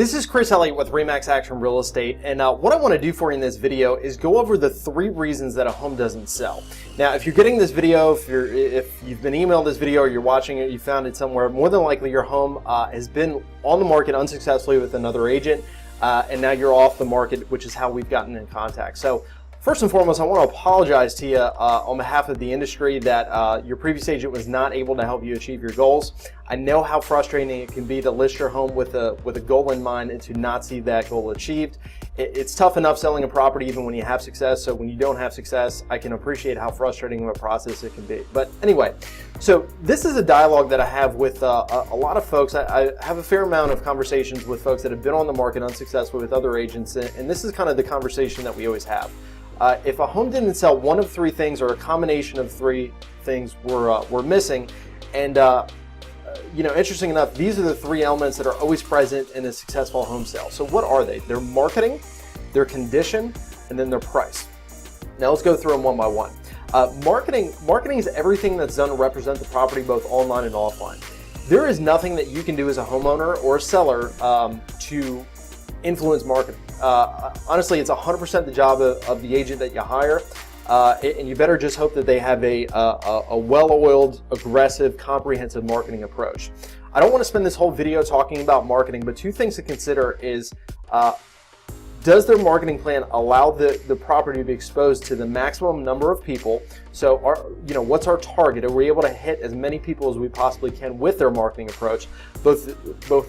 This is Chris Elliott with Remax Action Real Estate, and what I want to do for you in this video is go over the 3 reasons that a home doesn't sell. Now, if you're getting this video, if you've been emailed this video or you're watching it, you found it somewhere, more than likely your home has been on the market unsuccessfully with another agent, and now you're off the market, which is how we've gotten in contact. So first and foremost, I want to apologize to you on behalf of the industry that your previous agent was not able to help you achieve your goals. I know how frustrating it can be to list your home with a goal in mind and to not see that goal achieved. It's tough enough selling a property even when you have success, so when you don't have success, I can appreciate how frustrating of a process it can be. But anyway, so this is a dialogue that I have with a lot of folks. I have a fair amount of conversations with folks that have been on the market unsuccessfully with other agents, and this is kind of the conversation that we always have. If a home didn't sell, one of 3 things or a combination of 3 things were missing. And interesting enough, these are the 3 elements that are always present in a successful home sale. So what are they? They're marketing, their condition, and then their price. Now let's go through them one by one. Marketing is everything that's done to represent the property both online and offline. There is nothing that you can do as a homeowner or a seller to influence marketing. Honestly, it's 100% the job of the agent that you hire, and you better just hope that they have a well-oiled, aggressive, comprehensive marketing approach. I don't want to spend this whole video talking about marketing, but 2 things to consider is, does their marketing plan allow the property to be exposed to the maximum number of people? So, what's our target? Are we able to hit as many people as we possibly can with their marketing approach, both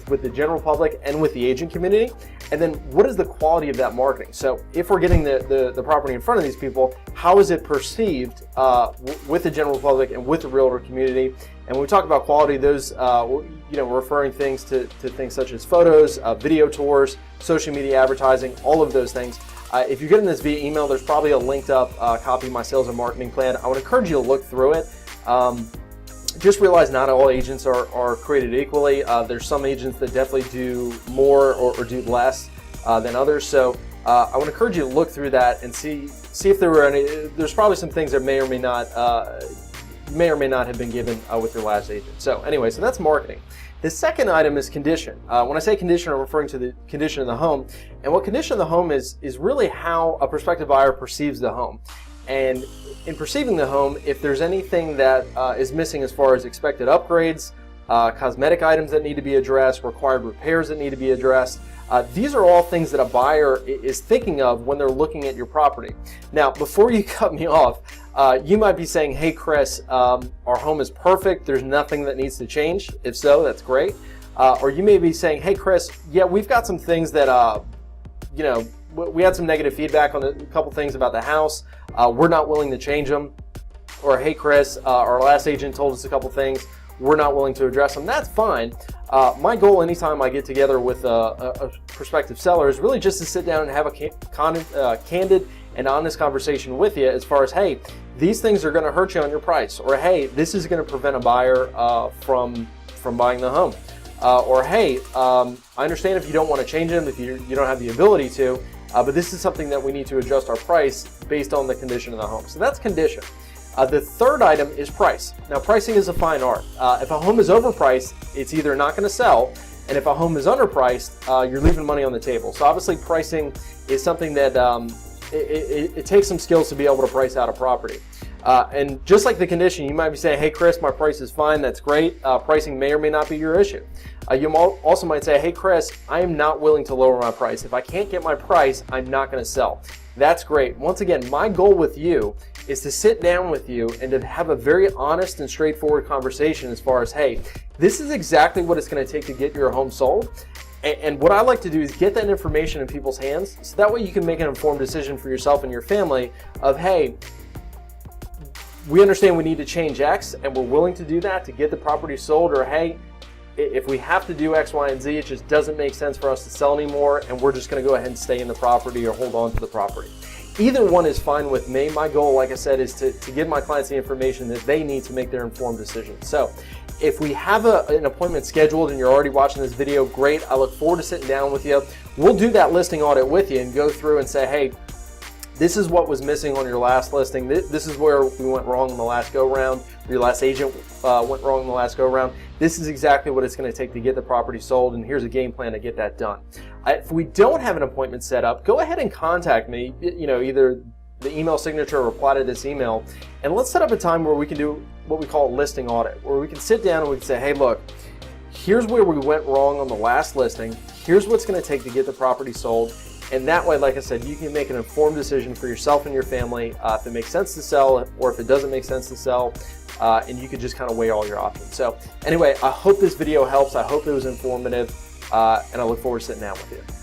with the general public and with the agent community? And then, what is the quality of that marketing? So, if we're getting the property in front of these people, how is it perceived with the general public and with the realtor community? And when we talk about quality, those we're referring things to things such as photos, video tours, social media advertising, all of those things. If you're getting this via email, there's probably a linked up copy of my sales and marketing plan. I would encourage you to look through it. Just realize not all agents are created equally. There's some agents that definitely do more or do less than others. So I would encourage you to look through that and see if there were any. There's probably some things that may or may not have been given with your last agent. So anyway, so that's marketing. The second item is condition. When I say condition, I'm referring to the condition of the home. And what condition of the home is really how a prospective buyer perceives the home. And in perceiving the home, if there's anything that is missing as far as expected upgrades, cosmetic items that need to be addressed, required repairs that need to be addressed, these are all things that a buyer is thinking of when they're looking at your property. Now, before you cut me off, you might be saying, hey Chris, our home is perfect, there's nothing that needs to change. If so, that's great. Or you may be saying, hey Chris, yeah, we've got some things that, we had some negative feedback on a couple things about the house. We're not willing to change them. Or hey Chris, our last agent told us a couple things, we're not willing to address them. That's fine. My goal anytime I get together with a prospective seller is really just to sit down and have a candid and honest conversation with you as far as, hey, these things are going to hurt you on your price, or hey, this is going to prevent a buyer from buying the home, or hey, I understand if you don't want to change them, if you don't have the ability to, but this is something that we need to adjust our price based on the condition of the home. So that's condition. The third item is price. Now, pricing is a fine art. If a home is overpriced, it's either not going to sell, and if a home is underpriced, you're leaving money on the table. So obviously pricing is something that it takes some skills to be able to price out a property. And just like the condition, you might be saying, hey Chris, my price is fine, that's great. Pricing may or may not be your issue. You also might say, hey Chris, I am not willing to lower my price. If I can't get my price, I'm not going to sell. That's great. Once again, my goal with you is to sit down with you and to have a very honest and straightforward conversation as far as, hey, this is exactly what it's going to take to get your home sold. And what I like to do is get that information in people's hands so that way you can make an informed decision for yourself and your family of, hey, we understand we need to change X and we're willing to do that to get the property sold, or hey, if we have to do X, Y, and Z, it just doesn't make sense for us to sell anymore and we're just going to go ahead and stay in the property or hold on to the property. Either one is fine with me. My goal, like I said, is to give my clients the information that they need to make their informed decision. So if we have an appointment scheduled and you're already watching this video, great. I look forward to sitting down with you. We'll do that listing audit with you and go through and say, hey, This is what was missing on your last listing. This is where we went wrong in the last go-round. Your last agent went wrong in the last go-round. This is exactly what it's going to take to get the property sold, and here's a game plan to get that done. If we don't have an appointment set up, go ahead and contact me, either the email signature or reply to this email, and let's set up a time where we can do what we call a listing audit, where we can sit down and we can say, hey, look, here's where we went wrong on the last listing. Here's what's going to take to get the property sold. And that way, like I said, you can make an informed decision for yourself and your family if it makes sense to sell or if it doesn't make sense to sell, and you can just kind of weigh all your options. So anyway, I hope this video helps. I hope it was informative, and I look forward to sitting down with you.